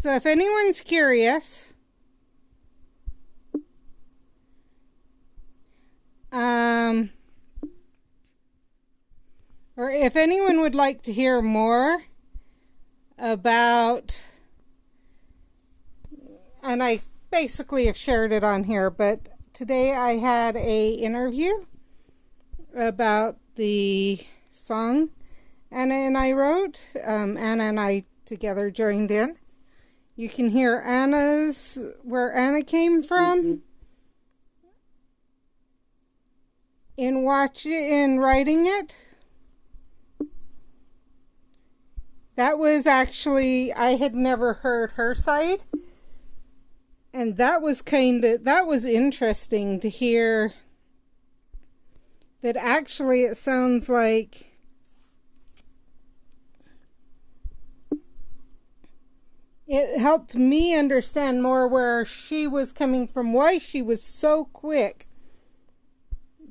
So if anyone's curious, or if anyone would like to hear more about, and I basically have shared it on here, but today I had a interview about the song Anna and I wrote. Anna and I together joined in. You can hear where Anna came from in writing it. That was actually, I had never heard her side. And that was interesting to hear that actually it sounds like it helped me understand more where she was coming from, why she was so quick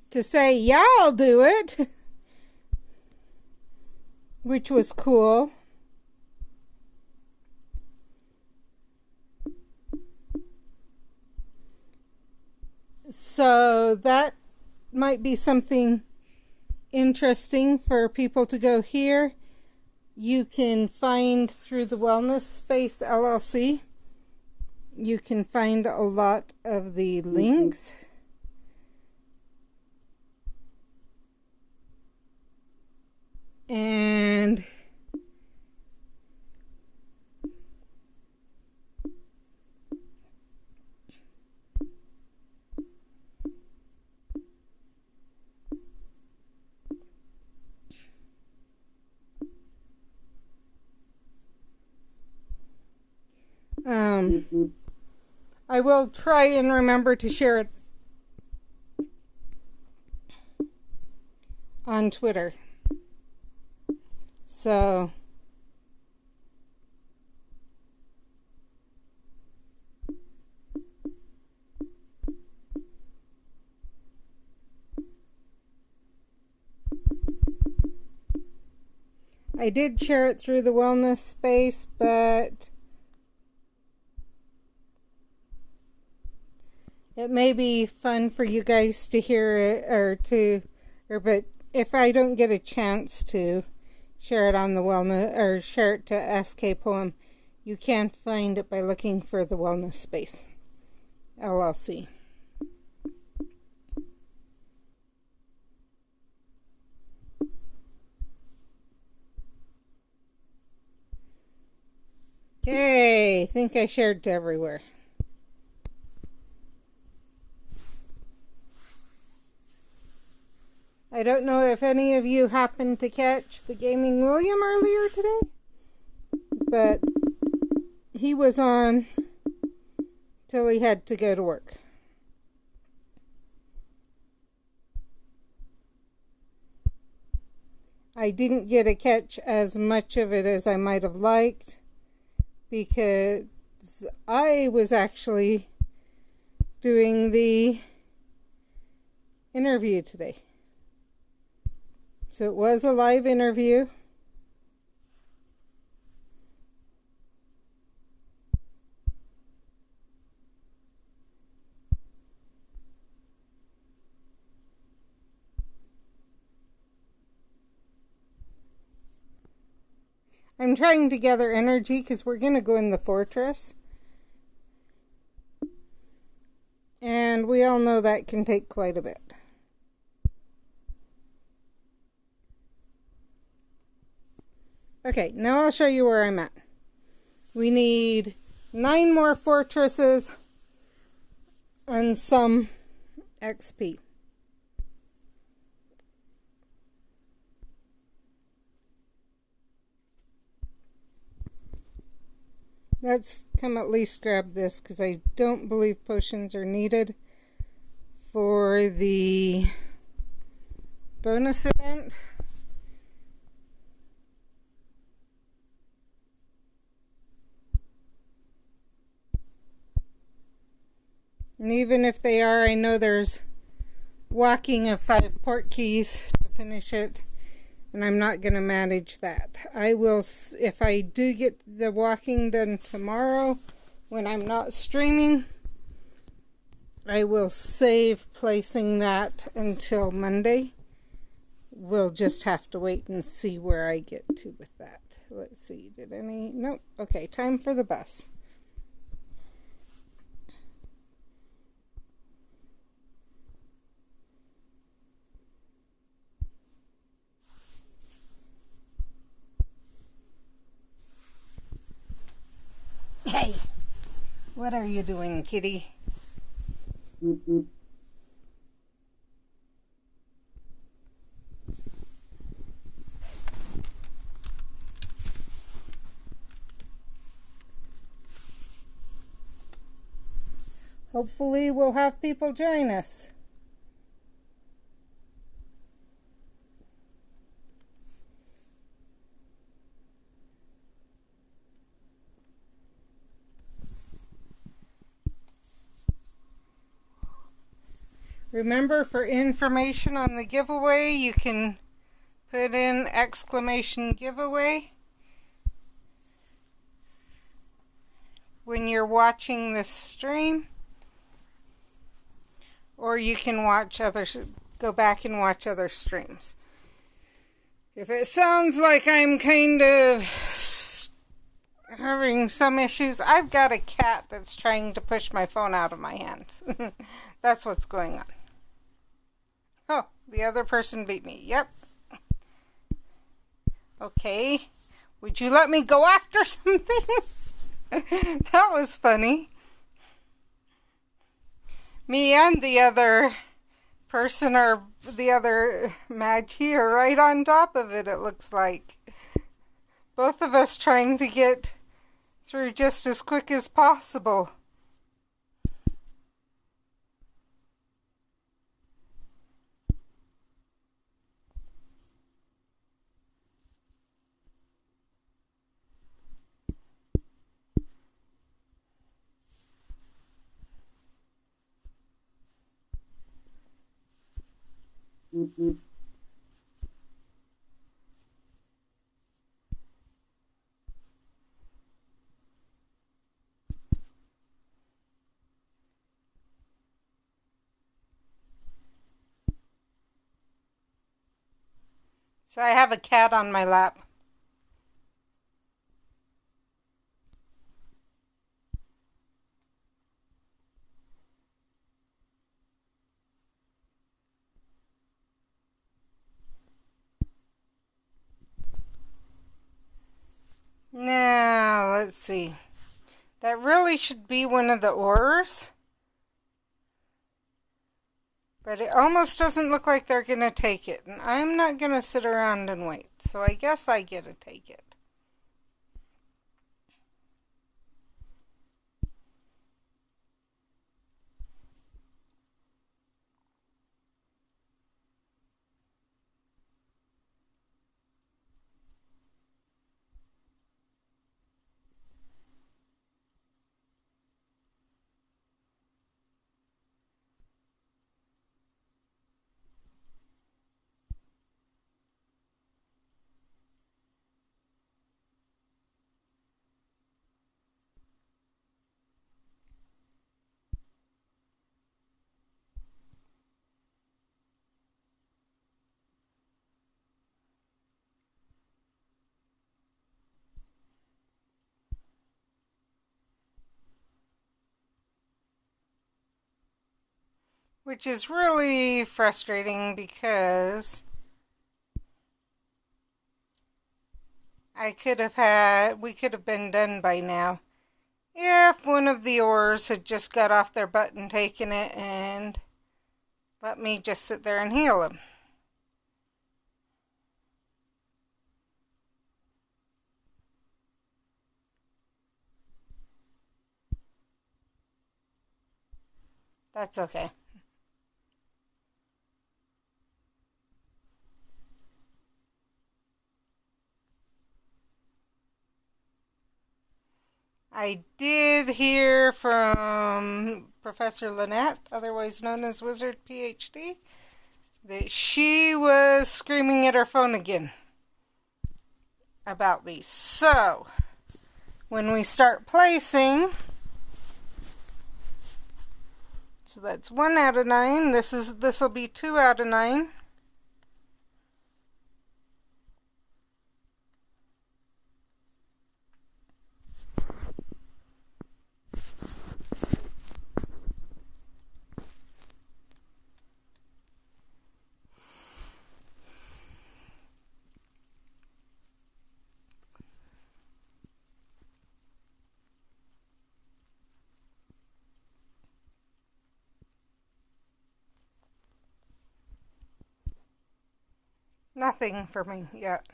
to say, yeah, I'll do it, which was cool. So that might be something interesting for people to go hear. You can find through the Wellness Space LLC. You can find a lot of the links. And I will try and remember to share it on Twitter. So I did share it through the Wellness Space, but it may be fun for you guys to hear it, but if I don't get a chance to share it on the Wellness, or share it to SK Poem, you can find it by looking for the Wellness Space LLC. Okay, I think I shared to everywhere. I don't know if any of you happened to catch the Gaming William earlier today, but he was on till he had to go to work. I didn't get to catch as much of it as I might have liked because I was actually doing the interview today. So it was a live interview. I'm trying to gather energy because we're going to go in the fortress. And we all know that can take quite a bit. Okay, now I'll show you where I'm at. We need 9 more fortresses and some XP. Let's come at least grab this because I don't believe potions are needed for the bonus event. And even if they are, I know there's walking of 5 port keys to finish it. and I'm not going to manage that. I will, if I do get the walking done tomorrow when I'm not streaming, I will save placing that until Monday. We'll just have to wait and see where I get to with that. Let's see, nope. Okay, time for the bus. Hey, what are you doing, kitty? Hopefully we'll have people join us. Remember, for information on the giveaway, you can put in exclamation giveaway when you're watching this stream, or you can watch others, go back and watch other streams. If it sounds like I'm kind of having some issues, I've got a cat that's trying to push my phone out of my hands. That's what's going on. Oh, the other person beat me. Yep. Okay. Would you let me go after something? That was funny. Me and the other person, or the other Maggie, are right on top of it, it looks like. Both of us trying to get through just as quick as possible. So I have a cat on my lap. Now, let's see. That really should be one of the oars. But it almost doesn't look like they're going to take it. And I'm not going to sit around and wait. So I guess I get to take it. Which is really frustrating because we could have been done by now if one of the oars had just got off their butt and taken it and let me just sit there and heal them. That's okay. I did hear from Professor Lynette, otherwise known as Wizard PhD, that she was screaming at her phone again. about these. So, when we start placing, so that's 1 out of 9. This will be 2 out of 9. Nothing for me yet.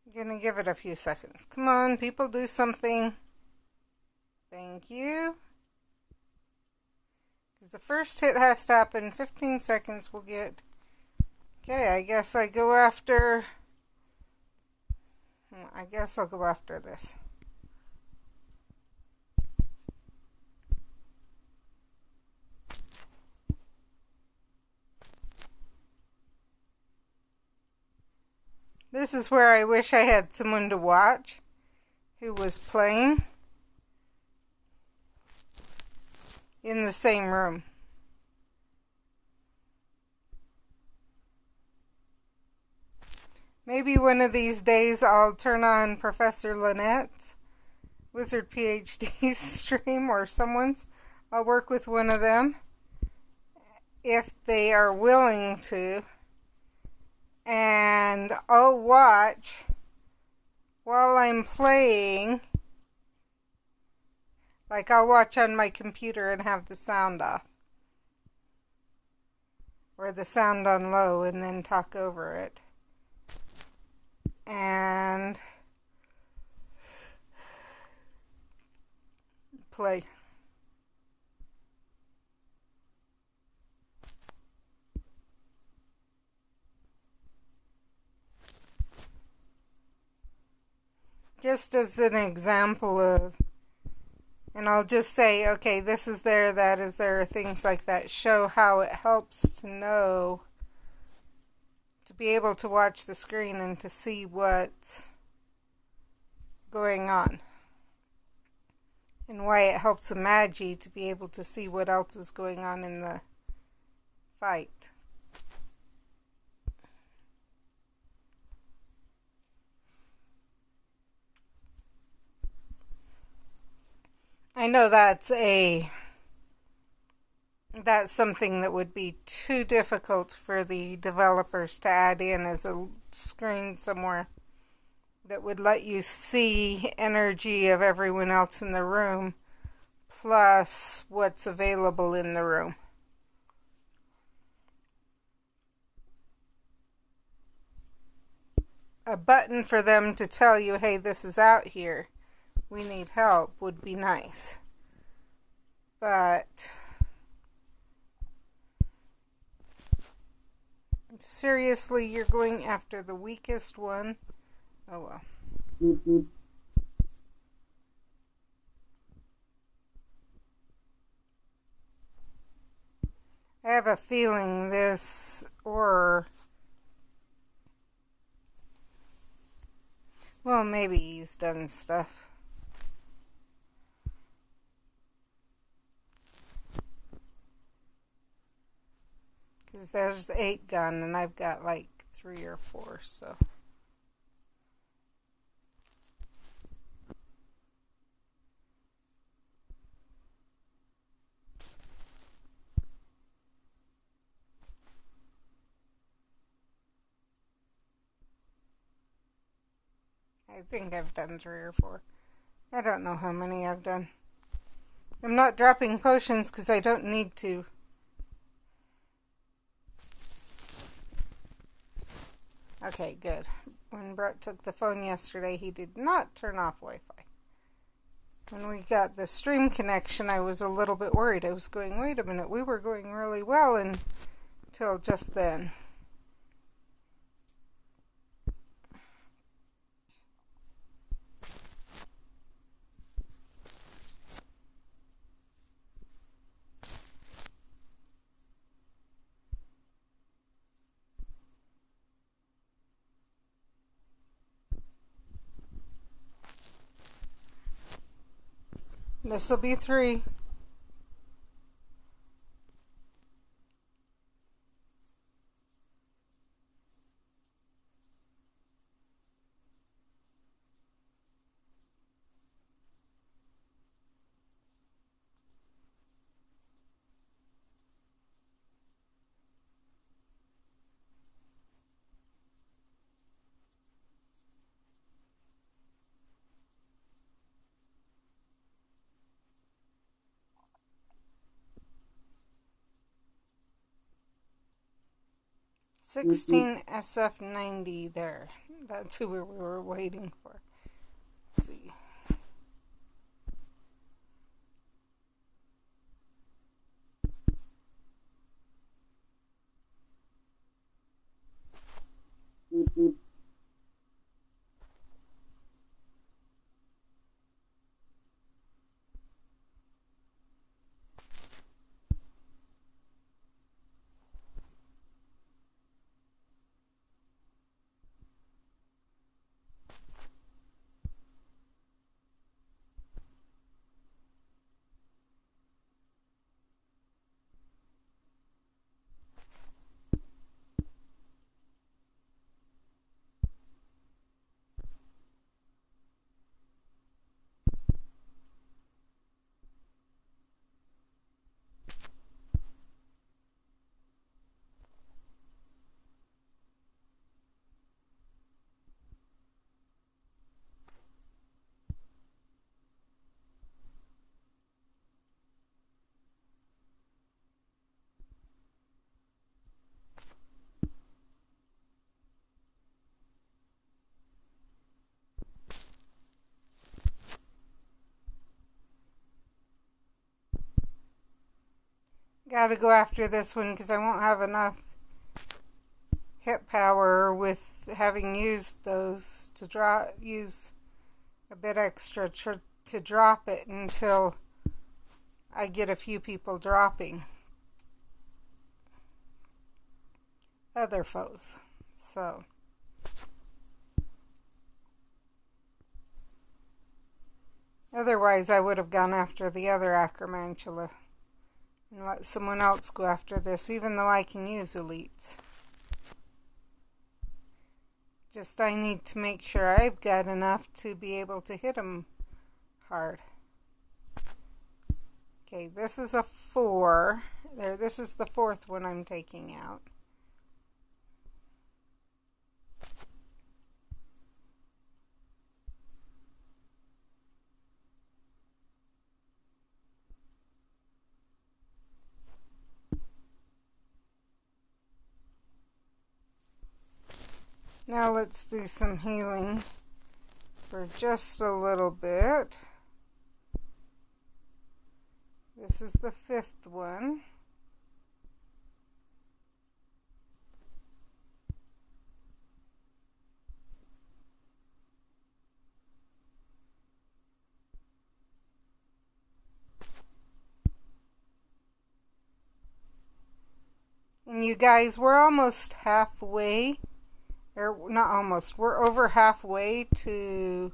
I'm gonna give it a few seconds. Come on, people, do something. Thank you. Because the first hit has to happen. 15 seconds we'll get. Okay, I guess I go after. I guess I'll go after this. This is where I wish I had someone to watch who was playing in the same room. Maybe one of these days I'll turn on Professor Lynette's Wizard PhD stream or someone's. I'll work with one of them if they are willing to. And I'll watch while I'm playing. Like, I'll watch on my computer and have the sound off. Or the sound on low and then talk over it. And play. Just as an example of, and I'll just say, okay, this is there, that is there, things like that. Show how it helps to know, to be able to watch the screen and to see what's going on. And why it helps a Magi to be able to see what else is going on in the fight. I know that's something that would be too difficult for the developers to add in as a screen somewhere that would let you see energy of everyone else in the room plus what's available in the room. A button for them to tell you, hey, this is out here, we need help, would be nice. But seriously, you're going after the weakest one? Oh well. I have a feeling this, or well, maybe he's done stuff. Because there's 8 gone and I've got like 3 or 4, so. I think I've done 3 or 4. I don't know how many I've done. I'm not dropping potions because I don't need to. Okay, good. When Brett took the phone yesterday, he did not turn off Wi-Fi. When we got the stream connection, I was a little bit worried. I was going, wait a minute, we were going really well until just then. This will be 3. Mm-hmm. 16 SF90 there. That's who we were waiting for. Let's see. Mm-hmm. Gotta go after this one because I won't have enough hit power with having used those to use a bit extra to drop it until I get a few people dropping other foes. So otherwise I would have gone after the other Acromantula and let someone else go after this, even though I can use elites. Just I need to make sure I've got enough to be able to hit them hard. Okay, this is a 4. There, this is the 4th one I'm taking out. Now let's do some healing for just a little bit. This is the 5th one. And you guys, we're almost halfway. Or not almost, we're over halfway to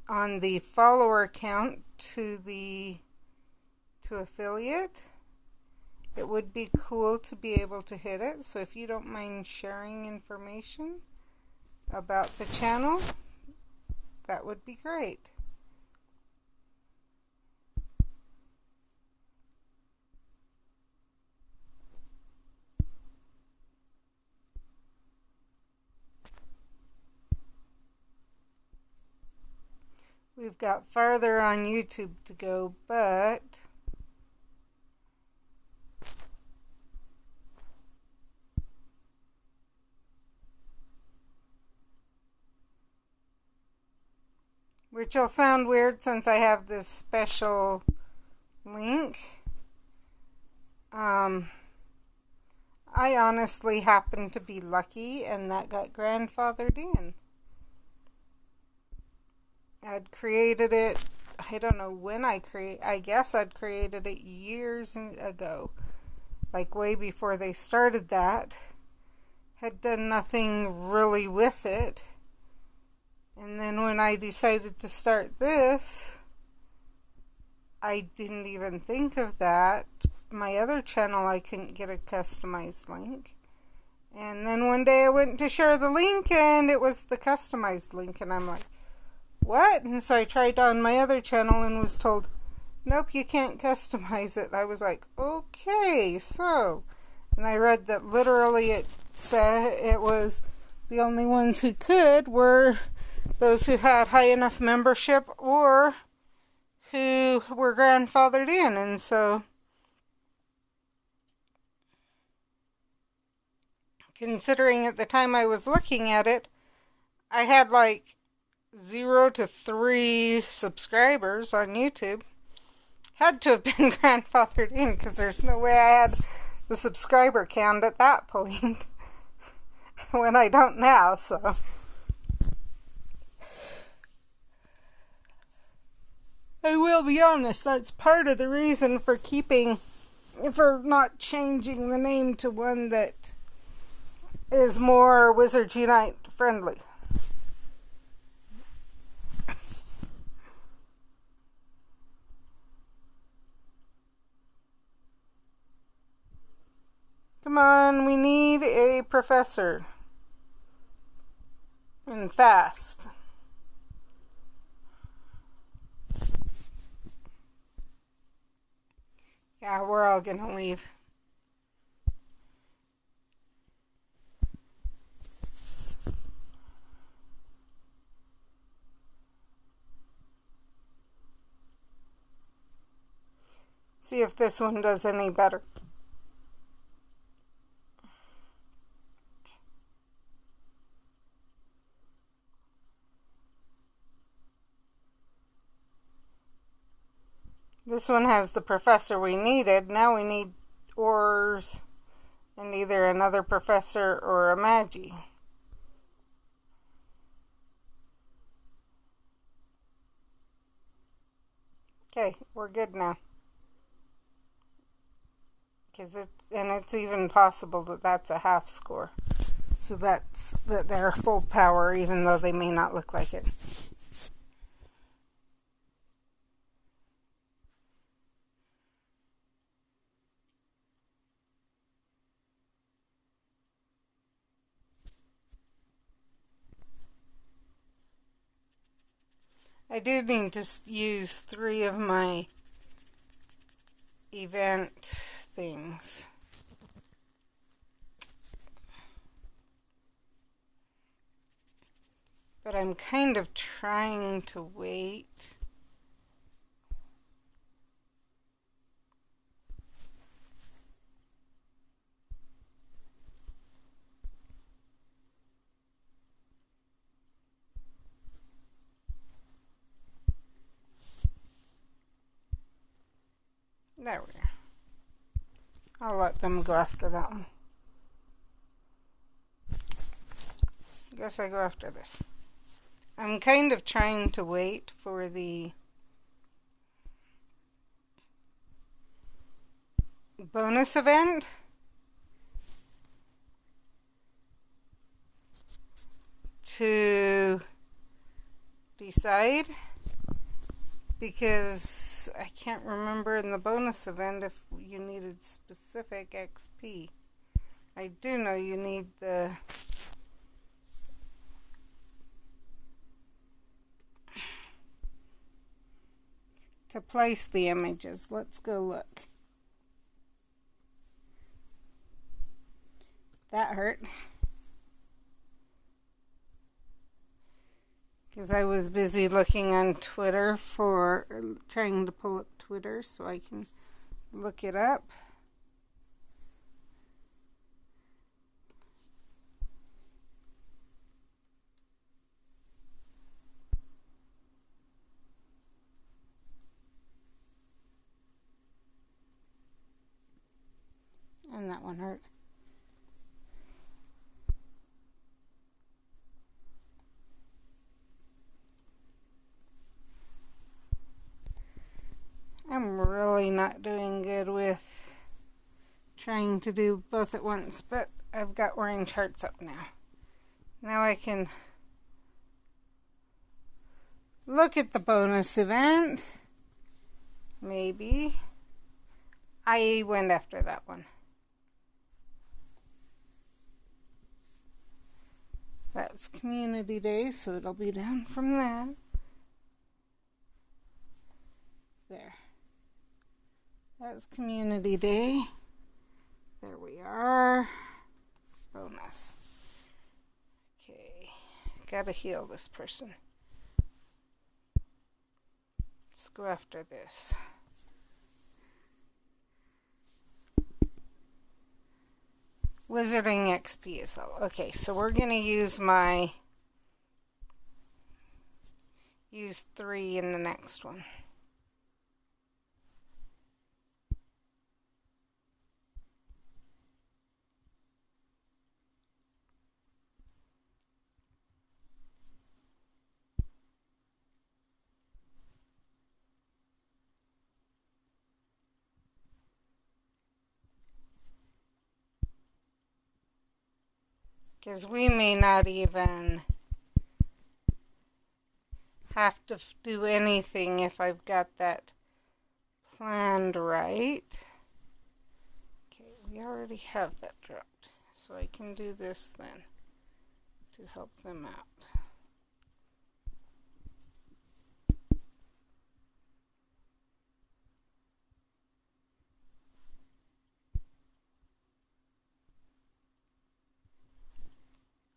on the follower count to affiliate. It would be cool to be able to hit it, so if you don't mind sharing information about the channel, that would be great. We've got farther on YouTube to go, but which will sound weird since I have this special link. I honestly happen to be lucky, and that got grandfathered in. I'd created it, I don't know when I guess I'd created it years ago, like way before they started that. Had done nothing really with it. And then when I decided to start this, I didn't even think of that. My other channel, I couldn't get a customized link. And then one day I went to share the link and it was the customized link. And I'm like, what? And so I tried on my other channel and was told, nope, you can't customize it. I was like, okay, so. And I read that literally it said it was the only ones who could were those who had high enough membership or who were grandfathered in. And so, considering at the time I was looking at it, I had like 0 to 3 subscribers on YouTube. Had to have been grandfathered in because there's no way I had the subscriber count at that point when I don't now, so. I will be honest, that's part of the reason for not changing the name to one that is more Wizards Unite friendly. Come on, we need a professor. And fast. Yeah, we're all gonna leave. See if this one does any better. This one has the professor we needed. Now we need ores and either another professor or a magi. Okay, we're good now. It's even possible that that's a half score. So that they're full power even though they may not look like it. I do need to use 3 of my event things. But I'm kind of trying to wait. There we are. I'll let them go after that one. Guess I go after this. I'm kind of trying to wait for the bonus event to decide, because I can't remember in the bonus event if you needed specific XP. I do know you need to place the images. Let's go look. That hurt. Because I was busy looking on Twitter trying to pull up Twitter so I can look it up. And that one hurt. I'm really not doing good with trying to do both at once, but I've got orange hearts up now. Now I can look at the bonus event maybe. I went after that one. That's Community Day, so it'll be down from that. There. That's Community Day. There we are. Bonus. Okay. Gotta heal this person. Let's go after this. Wizarding XP is all. Okay, so we're going to use 3 in the next one. Because we may not even have to do anything if I've got that planned right. Okay, we already have that dropped. So I can do this then to help them out.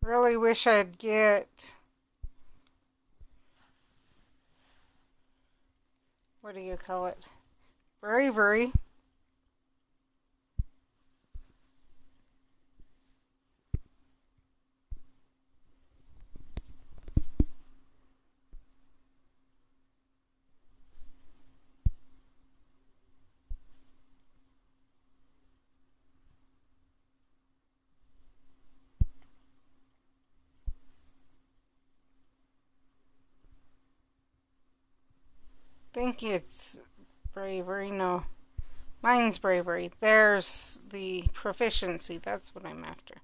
Really wish I'd get, what do you call it? Bravery. I think it's bravery. No, mine's bravery. There's the proficiency. That's what I'm after.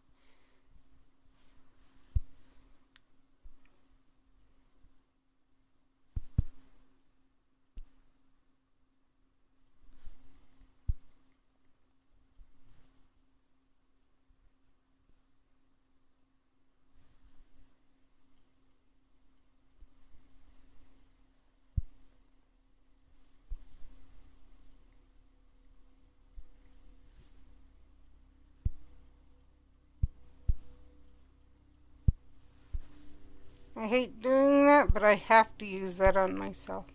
I hate doing that, but I have to use that on myself.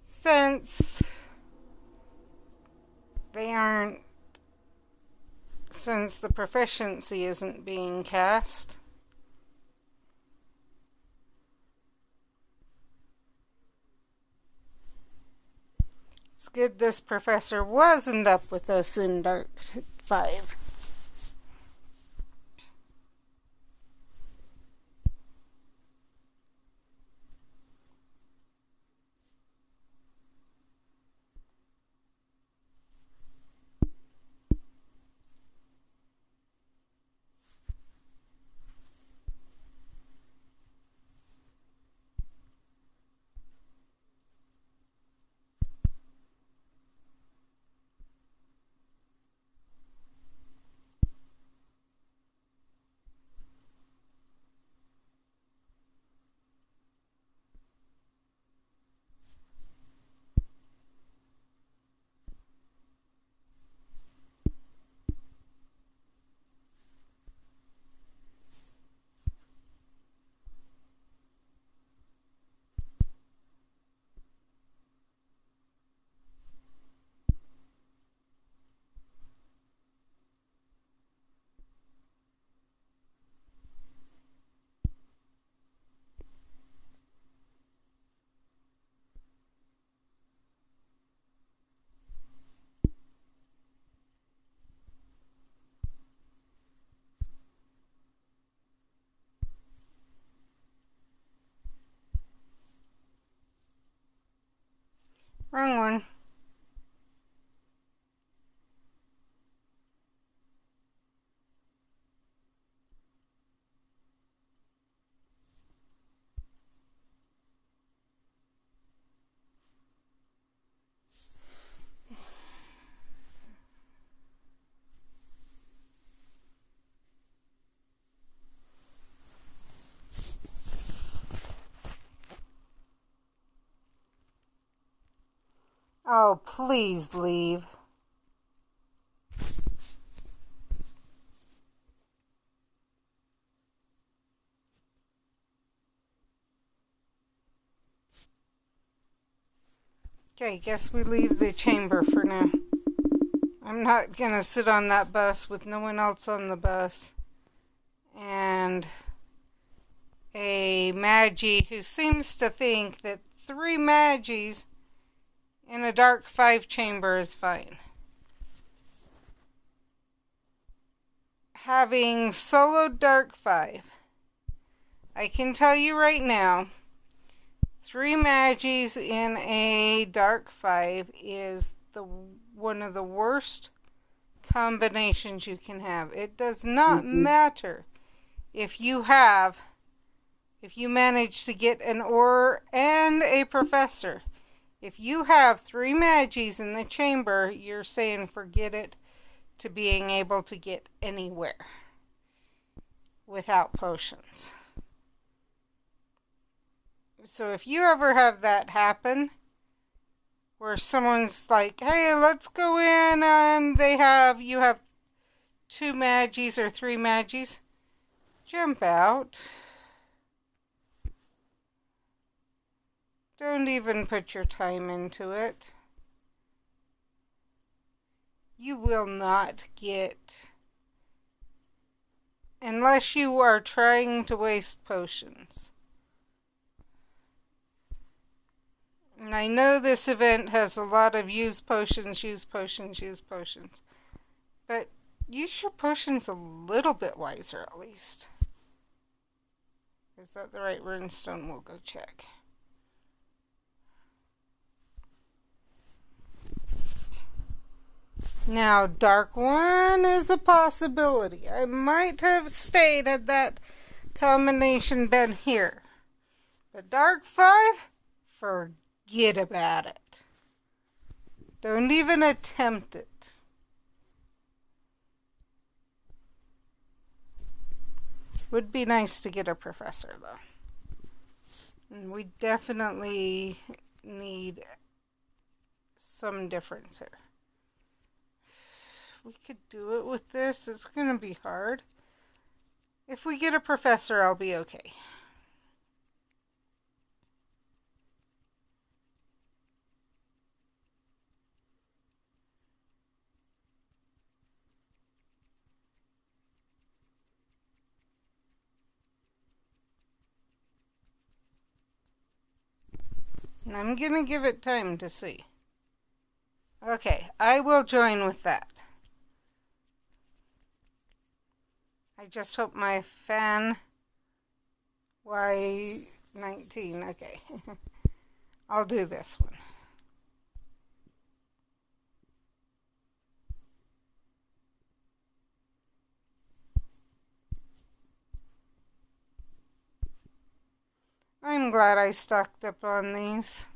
Since the proficiency isn't being cast. It's good this professor wasn't up with us in Dark 5. Oh, please leave. Okay, guess we leave the chamber for now. I'm not gonna sit on that bus with no one else on the bus. And a Magi who seems to think that 3 Magis in a dark 5 chamber is fine. Having soloed dark 5, I can tell you right now, 3 Magis in a dark 5 is one of the worst combinations you can have. It does not matter if you manage to get an Auror and a Professor. If you have 3 Magis in the chamber, you're saying forget it to being able to get anywhere without potions. So if you ever have that happen, where someone's like, hey, let's go in, and you have 2 Magis or 3 Magis, jump out. Don't even put your time into it. You will not get, unless you are trying to waste potions. And I know this event has a lot of use potions, but use your potions a little bit wiser at least. Is that the right runestone? We'll go check. Now, dark 1 is a possibility. I might have stayed had that combination been here. But dark 5, forget about it. Don't even attempt it. Would be nice to get a Professor, though. And we definitely need some difference here. We could do it with this. It's going to be hard. If we get a Professor, I'll be okay. And I'm going to give it time to see. Okay, I will join with that. I just hope my fan Y19, okay. I'll do this one. I'm glad I stocked up on these.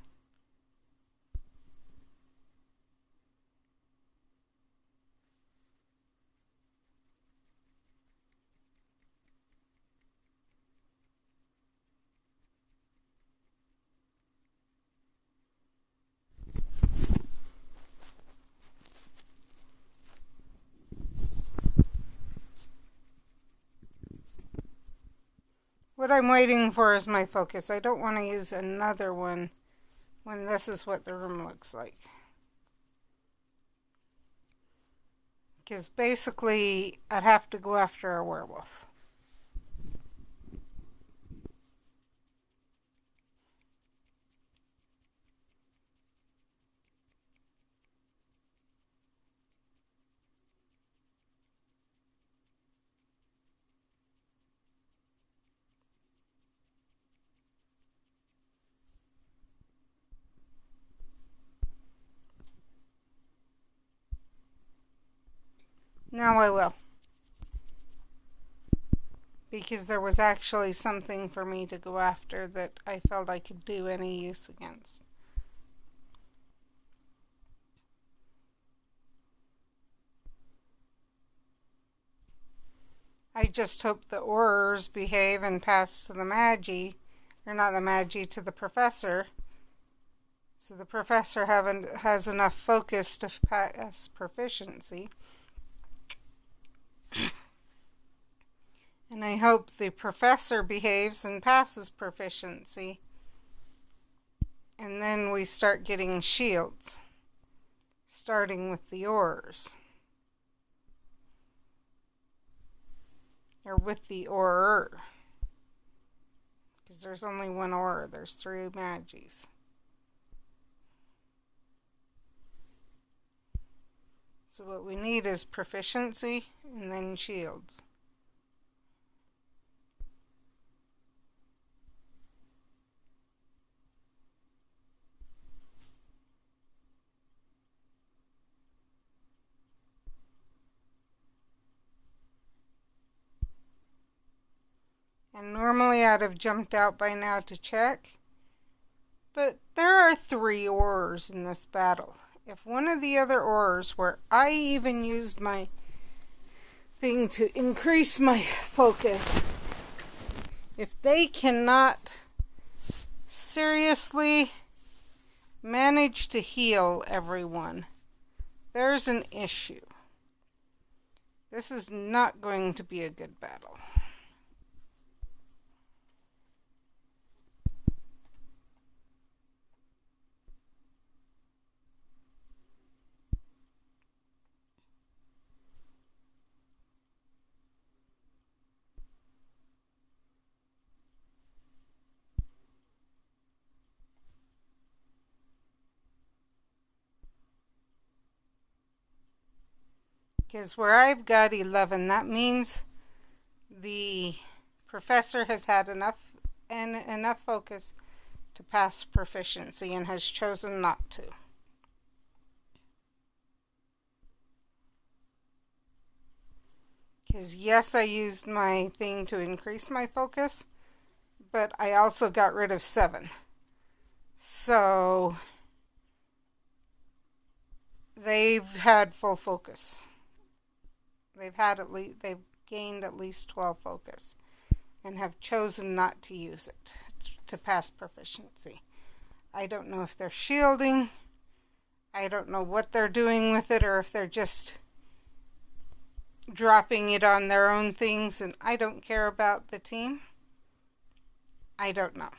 What I'm waiting for is my focus. I don't want to use another one when this is what the room looks like. Because basically, I'd have to go after a werewolf. Now I will. Because there was actually something for me to go after that I felt I could do any use against. I just hope the Aurors behave and pass to the Magi, or not the Magi, to the Professor, So the professor has enough focus to pass proficiency. And I hope the professor behaves and passes proficiency. And then we start getting shields, starting with the ores. Or with the orer. Because there's only one orer, there's 3 Magis. So what we need is proficiency and then shields. And normally I'd have jumped out by now to check. But there are 3 ores in this battle. If one of the other ores, where I even used my thing to increase my focus, if they cannot seriously manage to heal everyone, there's an issue. This is not going to be a good battle. Because where I've got 11, that means the professor has had enough focus to pass proficiency and has chosen not to. Because yes, I used my thing to increase my focus, but I also got rid of 7. So they've had full focus. They've gained at least 12 focus and have chosen not to use it to pass proficiency. I don't know if they're shielding. I don't know what they're doing with it, or if they're just dropping it on their own things and I don't care about the team. I don't know.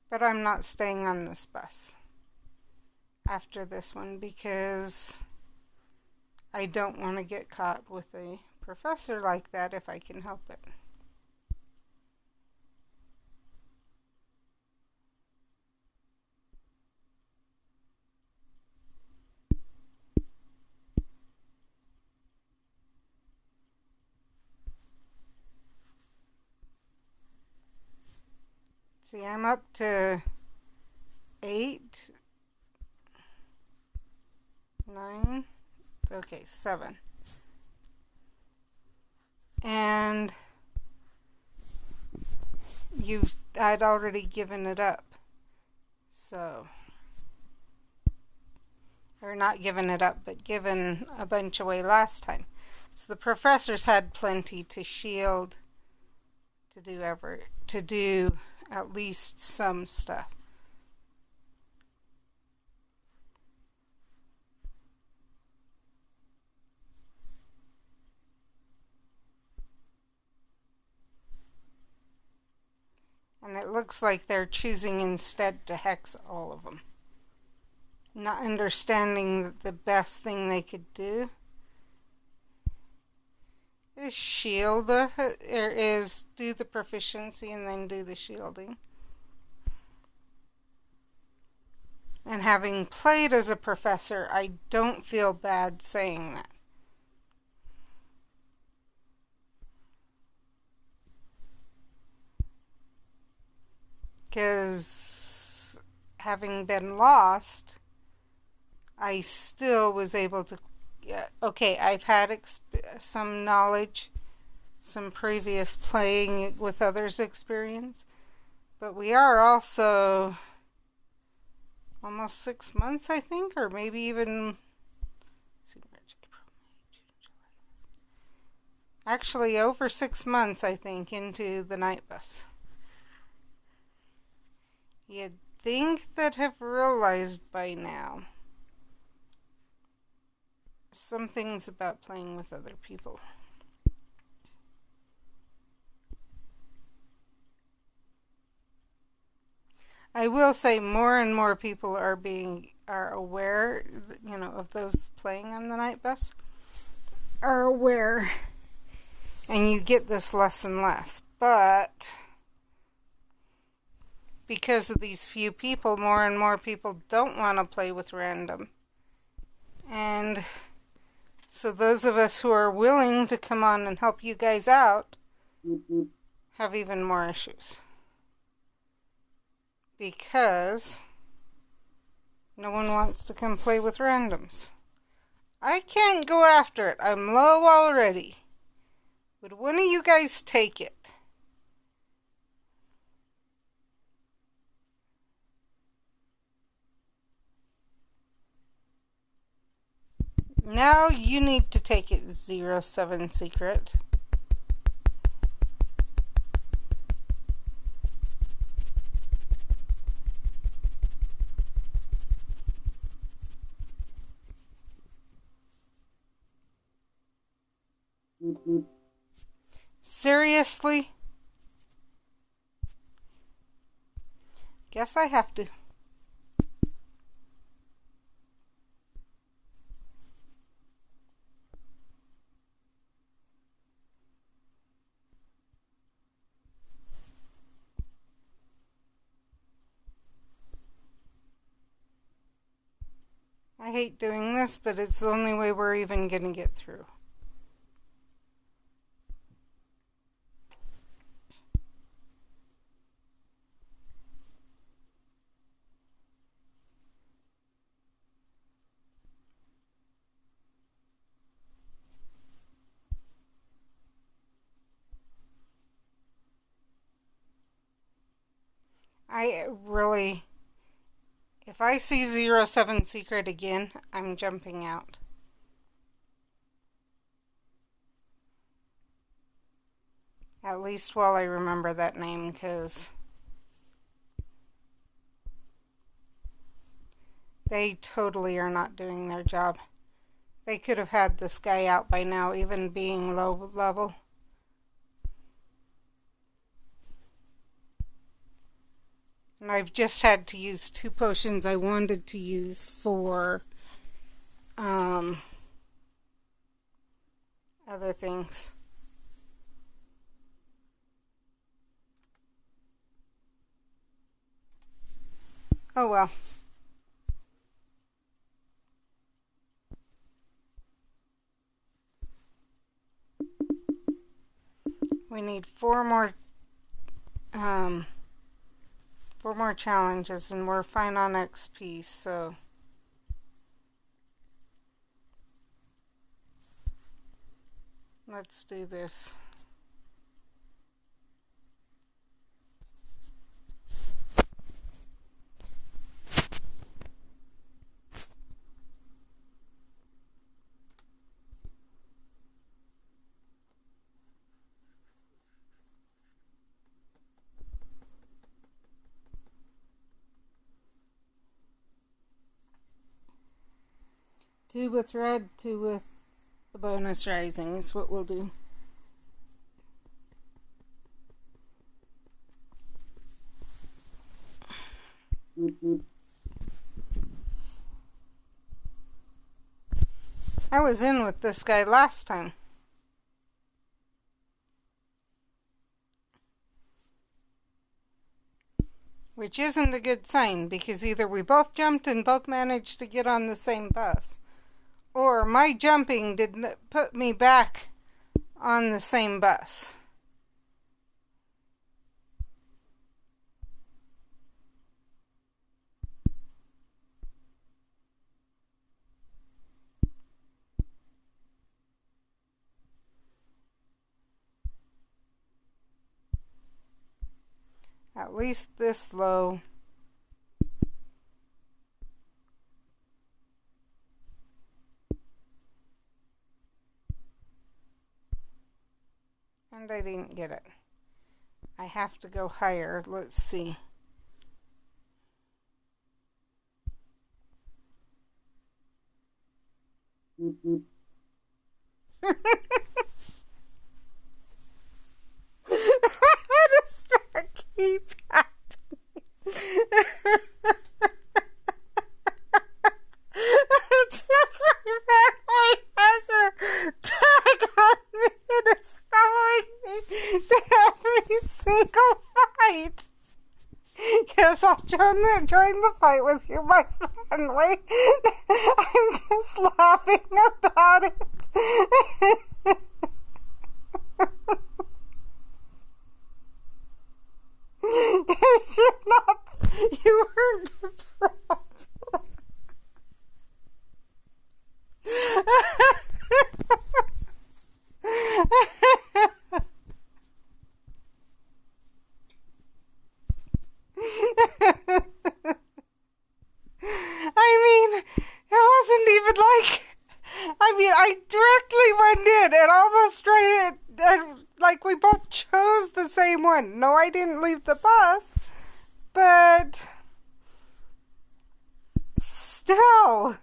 But I'm not staying on this bus after this one because I don't want to get caught with a professor like that if I can help it. See, I'm up to 8, 9, okay, 7. And I'd already given it up. So, or not given it up, but given a bunch away last time. So the professors had plenty to shield, to do at least some stuff. And it looks like they're choosing instead to hex all of them. Not understanding that the best thing they could do is shield, or is do the proficiency and then do the shielding. And having played as a professor, I don't feel bad saying that. Because having been lost, I still was able to, okay, I've had some knowledge, some previous playing with others experience, but we are also almost 6 months, I think, or maybe even Actually, over 6 months, I think, into the night bus. You'd think that have realized by now some things about playing with other people. I will say more and more people are aware, of those playing on the night bus are aware, and you get this less and less. But because of these few people, more and more people don't want to play with random. And so those of us who are willing to come on and help you guys out have even more issues. Because no one wants to come play with randoms. I can't go after it. I'm low already. Would one of you guys take it? Now you need to take it, 07 Secret. Seriously? Guess I have to. I hate doing this, but it's the only way we're even going to get through. If I see 07 Secret again, I'm jumping out. At least while I remember that name, because they totally are not doing their job. They could have had this guy out by now, even being low level. And I've just had to use 2 potions I wanted to use for other things. Oh well. We need 4 more challenges, and we're fine on XP, so let's do this. Two with red, 2 with the bonus rising is what we'll do. I was in with this guy last time. Which isn't a good sign, because either we both jumped and both managed to get on the same bus, or my jumping didn't put me back on the same bus. At least this low. And I didn't get it. I have to go higher. Let's see. How does that keep happening? It's like my family has a tag on me and is following me to every single fight. Yes, I'll join the fight with you, my family. I'm just laughing about it. You're not, you weren't the problem. I directly went in and almost right and like we both chose the same one. No, I didn't leave the bus, but still.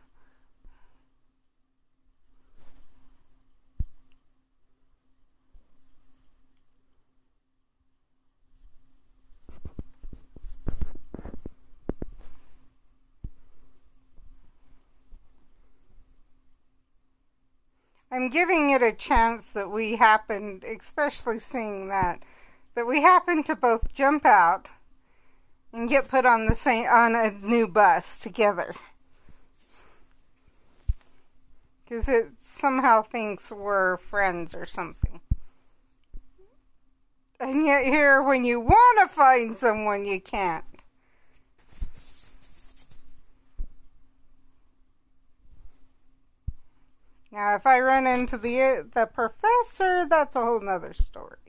I'm giving it a chance that we happened, especially seeing that we happened to both jump out and get put on a new bus together. Because it somehow thinks we're friends or something. And yet here, when you want to find someone, you can't. Now, if I run into the professor, that's a whole nother story.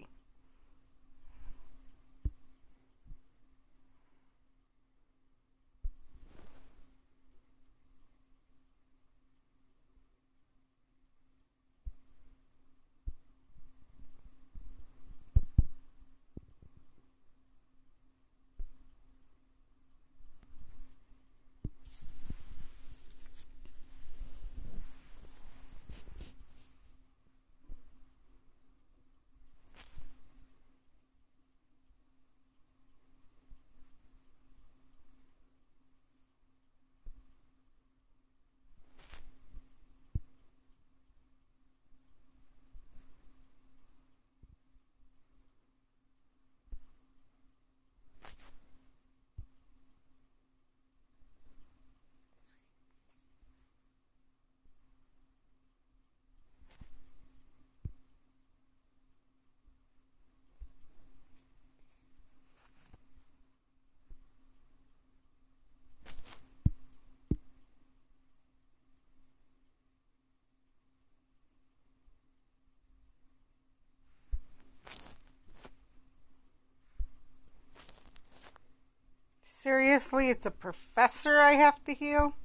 Seriously, it's a professor I have to heal?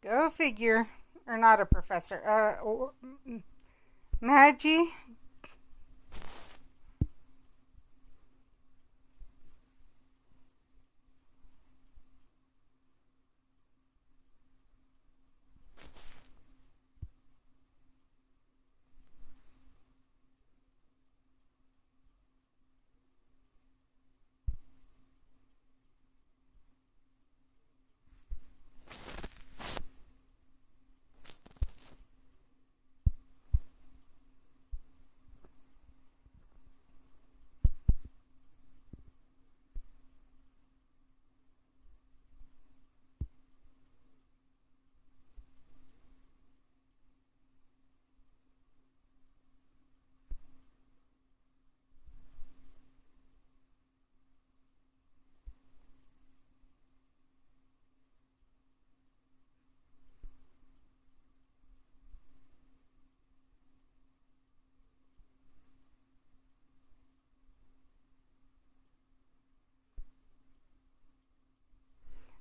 Go figure. Or not a professor. Maggie?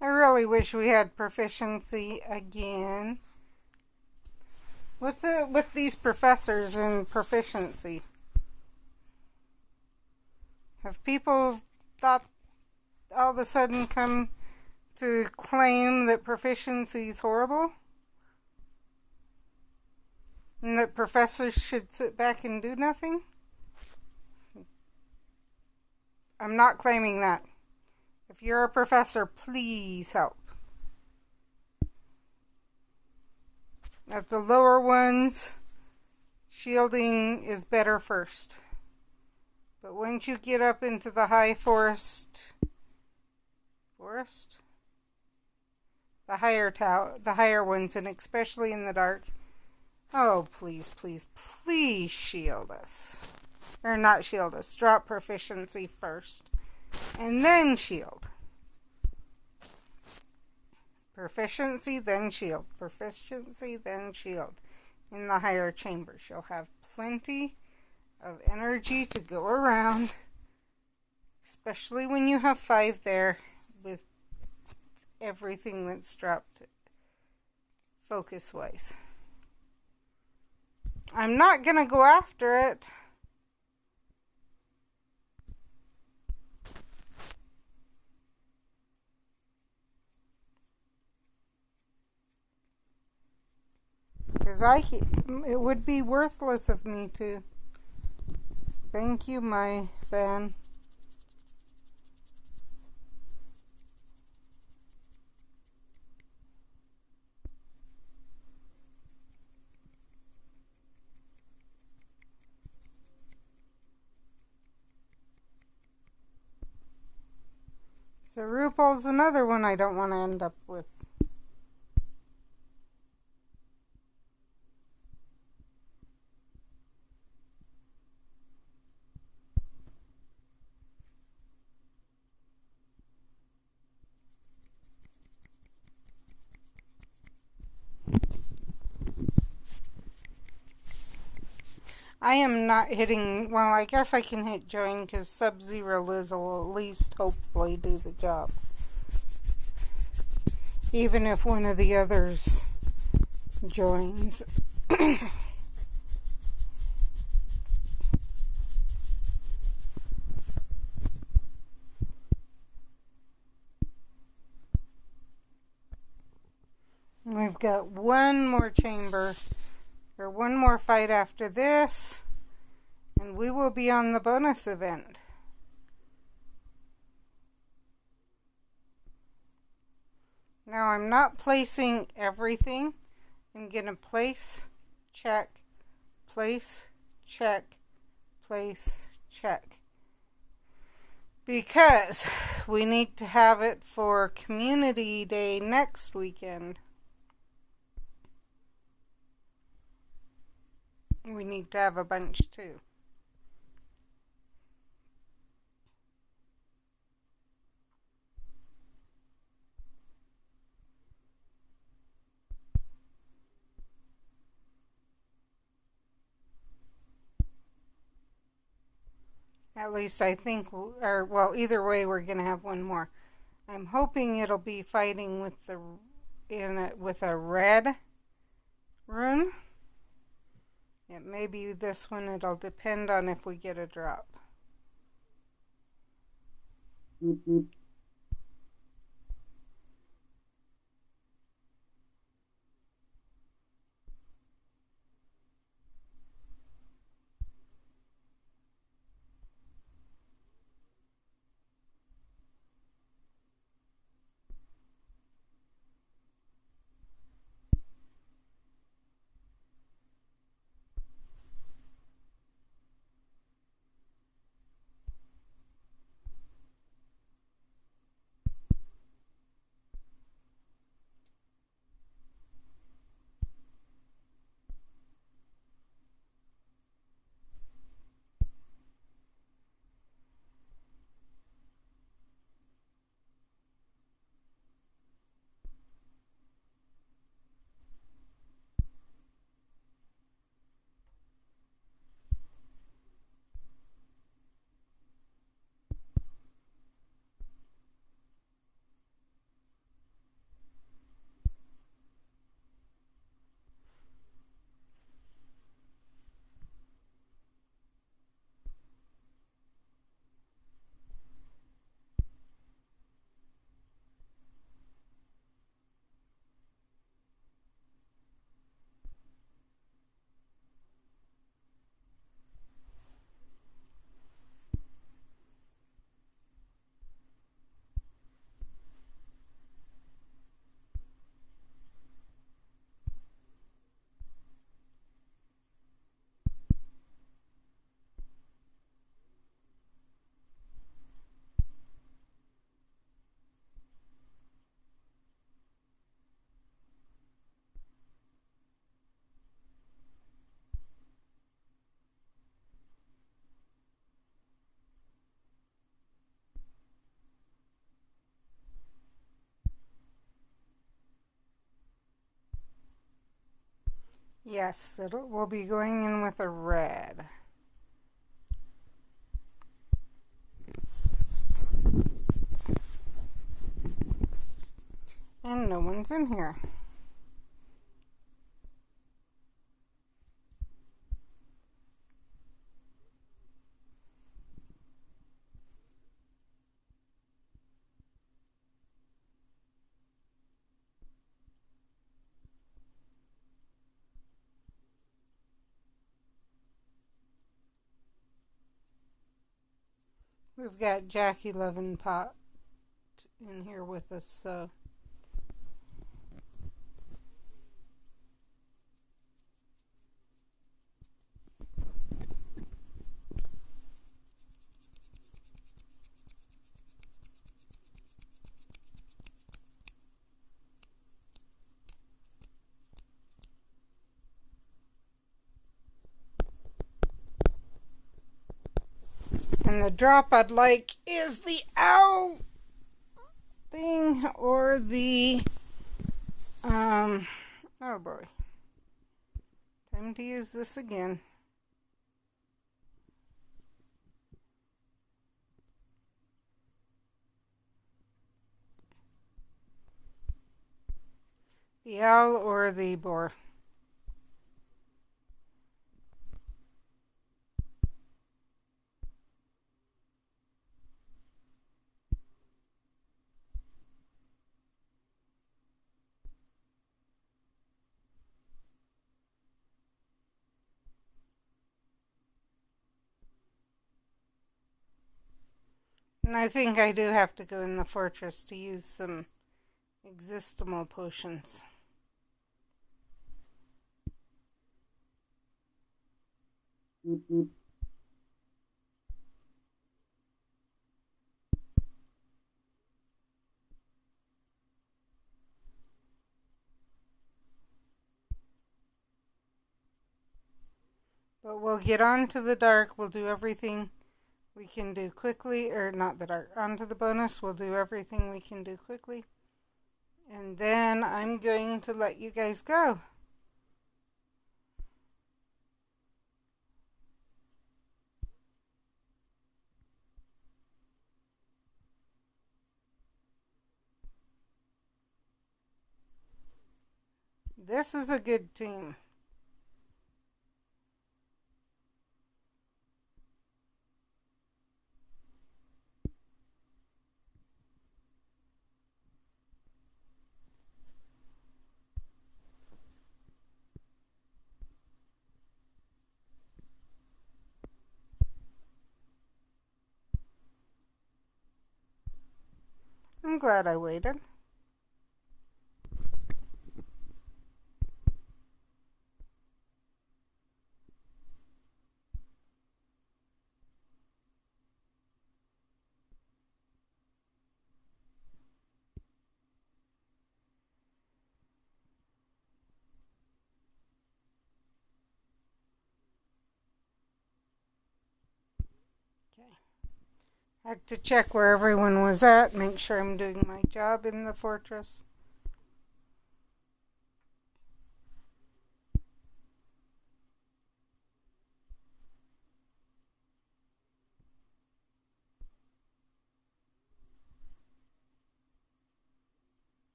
I really wish we had proficiency again. with these professors and proficiency? Have people thought all of a sudden come to claim that proficiency is horrible? And that professors should sit back and do nothing? I'm not claiming that. If you're a professor, please help. At the lower ones, shielding is better first. But once you get up into the high forest, the higher ones, and especially in the dark, oh, please, please, please shield us. Or not shield us. Drop proficiency first. And then shield. Proficiency, then shield. Proficiency, then shield. In the higher chambers, you'll have plenty of energy to go around. Especially when you have 5 there with everything that's dropped focus-wise. I'm not going to go after it. Because it would be worthless of me to. Thank you, my fan. So RuPaul's another one I don't want to end up with. I am not hitting, well, I guess I can hit join because Sub-Zero Liz will at least hopefully do the job. Even if one of the others joins. We've got one more chamber. Or one more fight after this, and we will be on the bonus event. Now I'm not placing everything. I'm going to place, check, place, check, place, check. Because we need to have it for Community Day next weekend. We need to have a bunch too. At least I think, or well, either way, we're going to have one more. I'm hoping it'll be fighting with with a red rune. It may be this one. It'll depend on if we get a drop. Yes, we'll be going in with a red. And no one's in here. We've got Jackie Levenpot in here with us, so and the drop I'd like is the owl thing or the oh boy. Time to use this again. The owl or the boar. And I think I do have to go in the fortress to use some existimal potions. But we'll get on to the dark. We'll do everything we can do quickly, or not the dark, onto the bonus. We'll do everything we can do quickly. And then I'm going to let you guys go. This is a good team. I'm glad I waited. Okay. I had to check where everyone was at, make sure I'm doing my job in the fortress.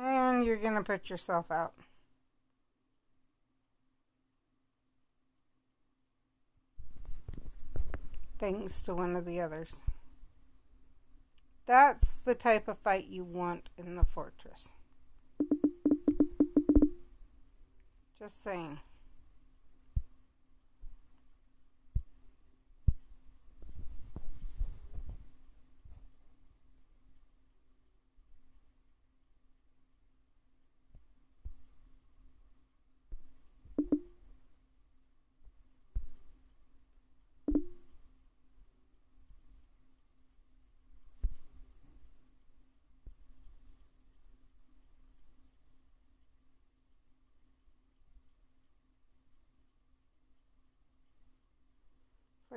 And you're going to put yourself out. Thanks to one of the others. That's the type of fight you want in the fortress. Just saying.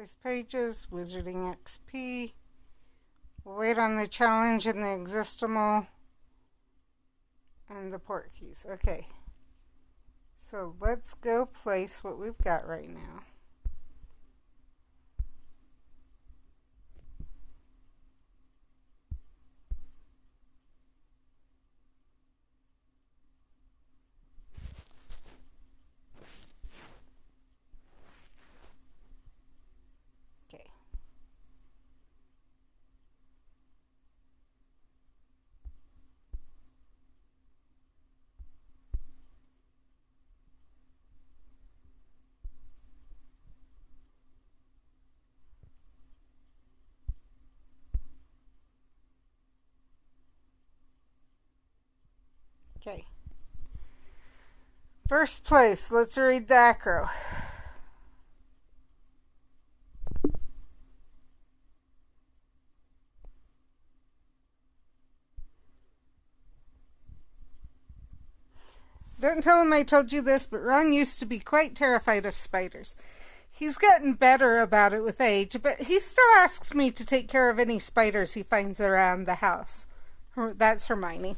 Choice pages, Wizarding XP. We'll wait on the challenge and the Existimal and the port keys. Okay. So let's go place what we've got right now. Okay. Okay. First place, let's read the acro. Don't tell him I told you this, but Ron used to be quite terrified of spiders. He's gotten better about it with age, but he still asks me to take care of any spiders he finds around the house. That's Hermione.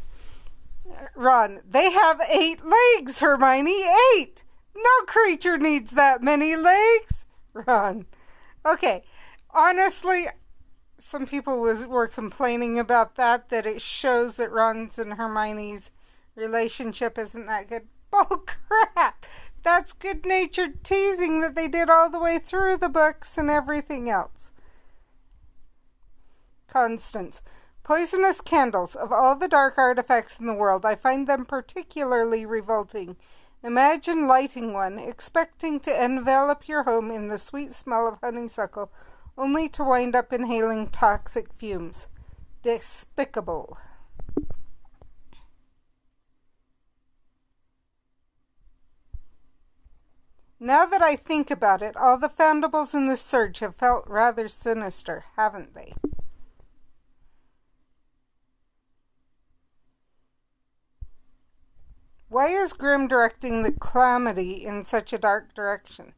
Ron, they have 8 legs, Hermione. 8! No creature needs that many legs. Ron. Okay, honestly, some people were complaining about that it shows that Ron's and Hermione's relationship isn't that good. Bull crap! That's good-natured teasing that they did all the way through the books and everything else. Constance. Poisonous candles. Of all the dark artifacts in the world, I find them particularly revolting. Imagine lighting one, expecting to envelop your home in the sweet smell of honeysuckle, only to wind up inhaling toxic fumes. Despicable. Now that I think about it, all the Foundables in the Surge have felt rather sinister, haven't they? Why is Grim directing the Calamity in such a dark direction?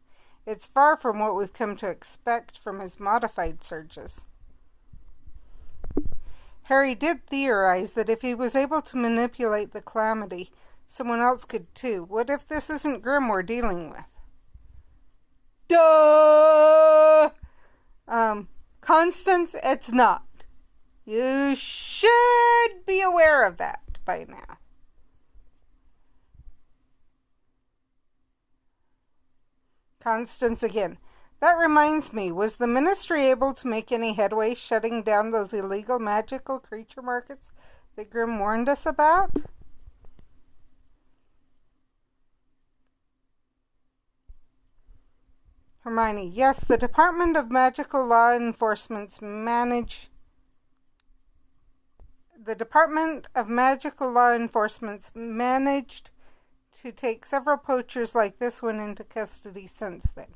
It's far from what we've come to expect from his modified surges. Harry did theorize that if he was able to manipulate the Calamity, someone else could too. What if this isn't Grim we're dealing with? Duh! Constance, it's not. You should be aware of that by now. Constance again. That reminds me, was the Ministry able to make any headway shutting down those illegal magical creature markets that Grim warned us about? Hermione, yes, the Department of Magical Law Enforcement managed to take several poachers like this one into custody since then.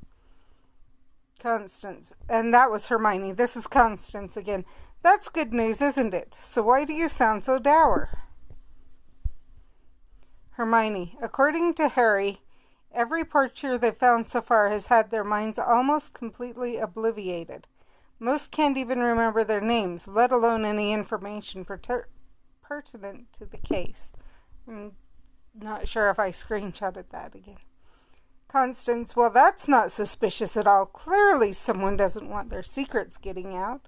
Constance, and that was Hermione. This is Constance again. That's good news, isn't it? So why do you sound so dour? Hermione, according to Harry, every poacher they've found so far has had their minds almost completely obliterated. Most can't even remember their names, let alone any information pertinent to the case. I'm not sure if I screenshotted that again. Constance, well, that's not suspicious at all. Clearly someone doesn't want their secrets getting out.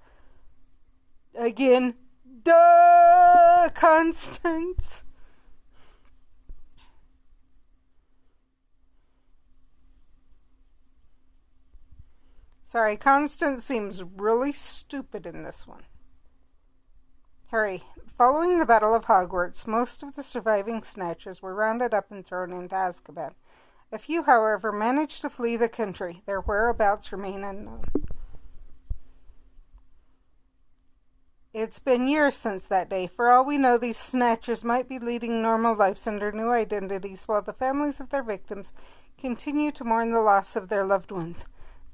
Again, duh, Constance. Sorry, Constance seems really stupid in this one. Harry, following the Battle of Hogwarts, most of the surviving Snatchers were rounded up and thrown into Azkaban. A few, however, managed to flee the country. Their whereabouts remain unknown. It's been years since that day. For all we know, these Snatchers might be leading normal lives under new identities, while the families of their victims continue to mourn the loss of their loved ones.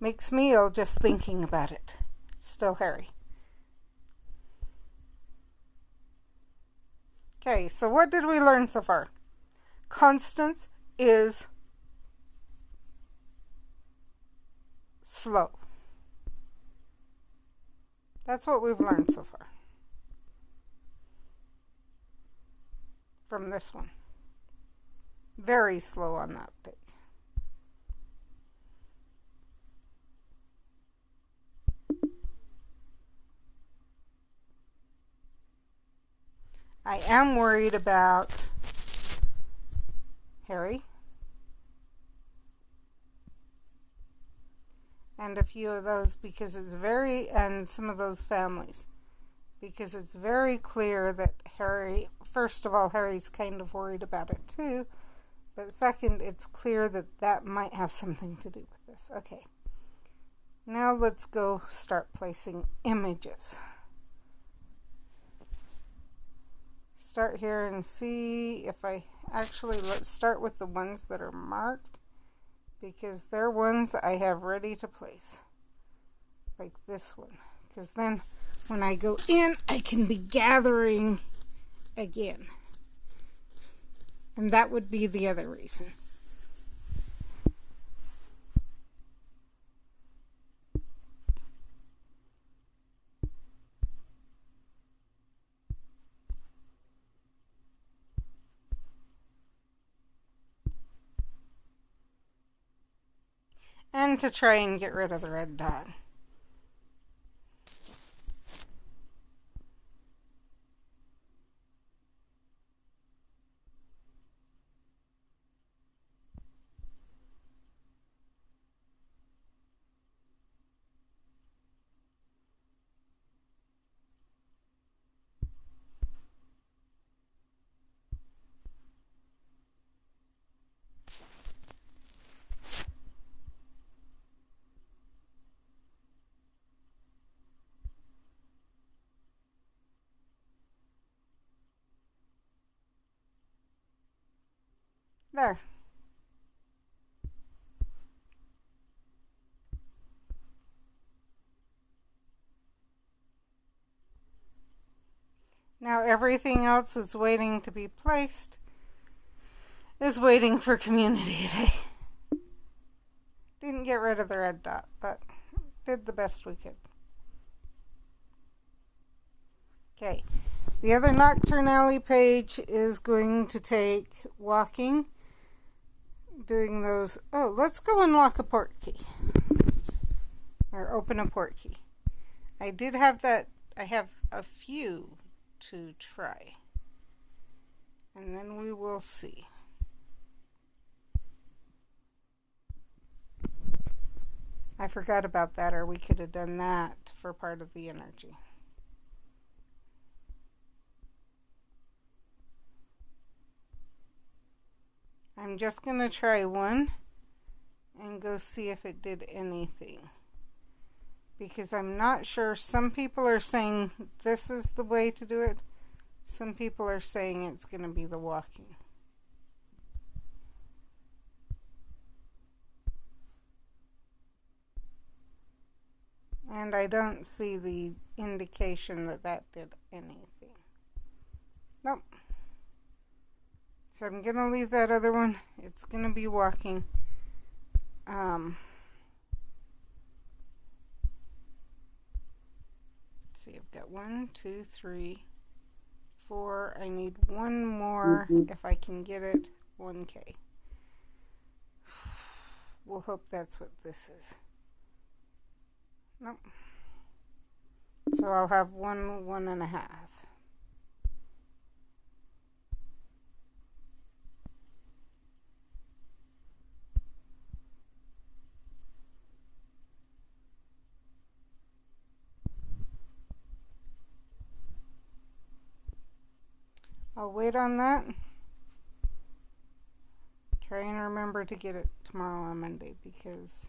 Makes me ill just thinking about it. Still Harry. Okay, so what did we learn so far? Constance is slow. That's what we've learned so far from this one. Very slow on the uptake. I am worried about Harry and a few of those because it's and some of those families, because it's very clear that Harry, first of all, Harry's kind of worried about it too, but second, it's clear that that might have something to do with this. Okay, now let's go start placing images. Start here and see if let's start with the ones that are marked, because they're ones I have ready to place, like this one, because then when I go in I can be gathering again, and that would be the other reason. And to try and get rid of the red dot. There. Now everything else is waiting to be placed, is waiting for Community Day. Didn't get rid of the red dot, but did the best we could. Okay, the other Nocturnally page is going to take walking, doing those. Oh, let's go unlock a port key, or open a port key. I did have that. I have a few to try, and then we will see. I forgot about that, or we could have done that for part of the energy. I'm just going to try one and go see if it did anything, because I'm not sure. Some people are saying this is the way to do it. Some people are saying it's going to be the walking. And I don't see the indication that that did anything. Nope. So I'm going to leave that other one. It's going to be walking. Let's see, I've got 1, 2, 3, 4. I need one more if I can get it. 1K. We'll hope that's what this is. Nope. So I'll have 1, 1.5. I'll wait on that. Try and remember to get it tomorrow on Monday, because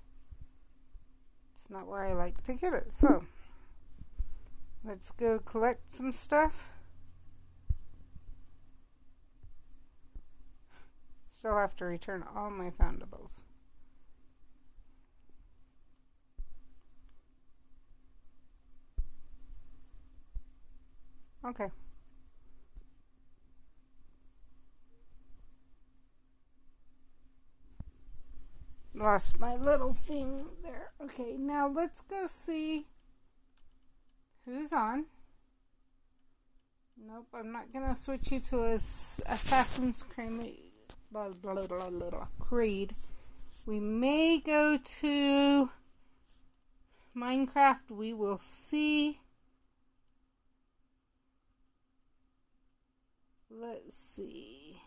it's not where I like to get it. So let's go collect some stuff. Still have to return all my foundables. Okay. Lost my little thing there. Okay, now let's go see Who's on? Nope, I'm not gonna switch you to Assassin's Creed. Creed. We may go to Minecraft. We will see. Let's see.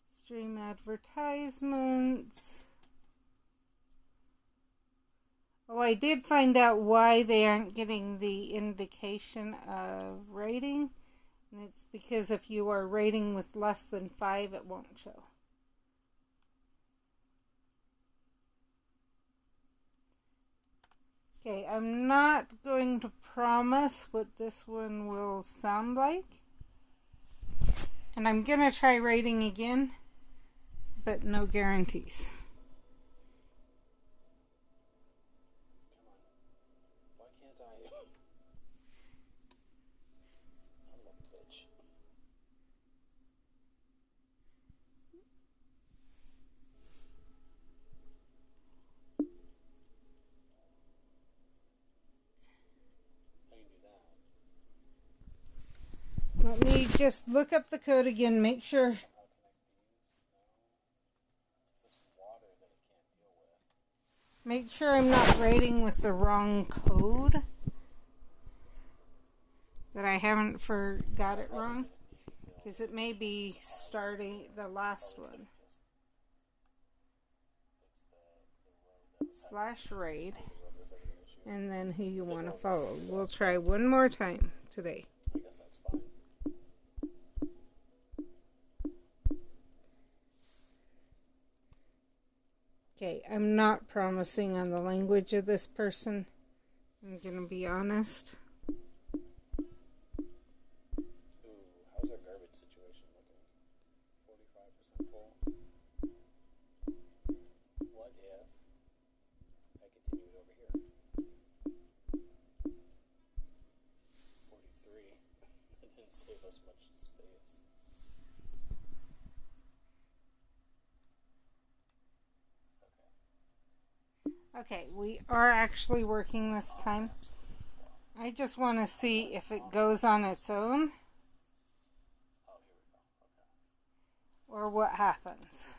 Stream advertisements. Oh, I did find out why they aren't getting the indication of rating. And it's because if you are rating with less than 5, it won't show. Okay, I'm not going to promise what this one will sound like. And I'm going to try rating again, but no guarantees. Let me just look up the code again, make sure. Make sure I'm not rating with the wrong code. That I haven't got it wrong. Because it may be starting the last one. /raid. And then who you want to follow. We'll try one more time today. I guess that's fine. Okay, I'm not promising on the language of this person. I'm gonna be honest. Ooh, how's our garbage situation looking? 45% full. What if I continue it over here? 43. It didn't save us much space. Okay, we are actually working this time. I just want to see if it goes on its own. Oh, here we go. Okay. Or what happens.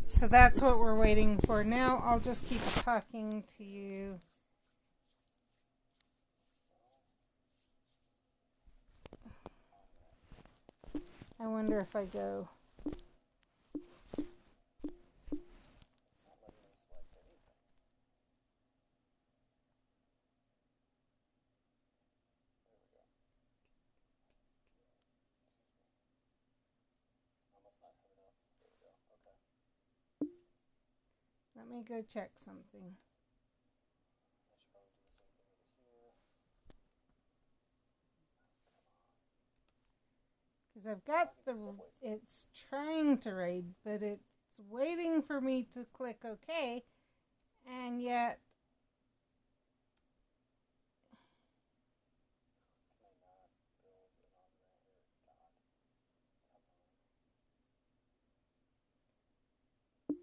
So that's what we're waiting for now. I'll just keep talking to you. I wonder if I go. Let me go check something. Because I've got it's trying to raid, but it's waiting for me to click OK, and yet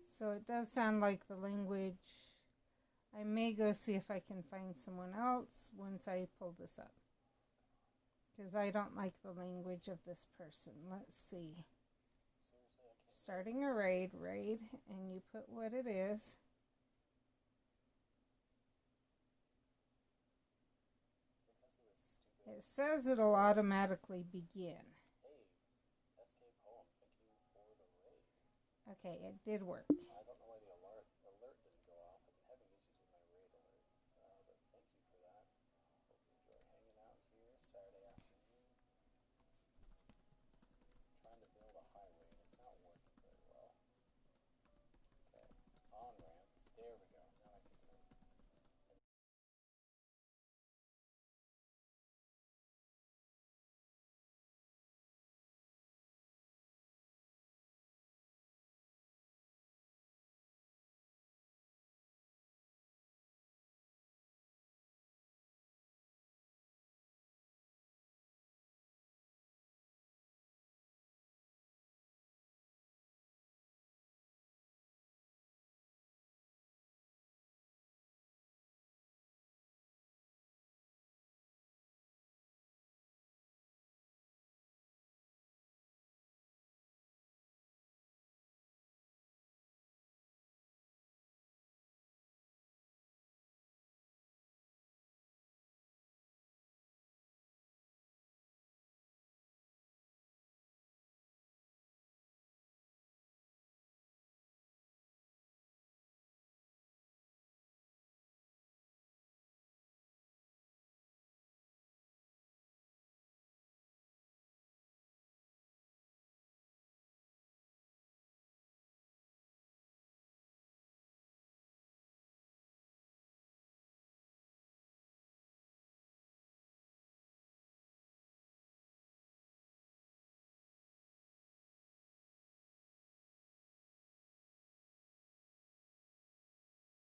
so it does sound like the language. I may go see if I can find someone else once I pull this up. Because I don't like the language of this person. Let's see. Starting a raid, and you put what it is. It says it'll automatically begin. Okay, it did work.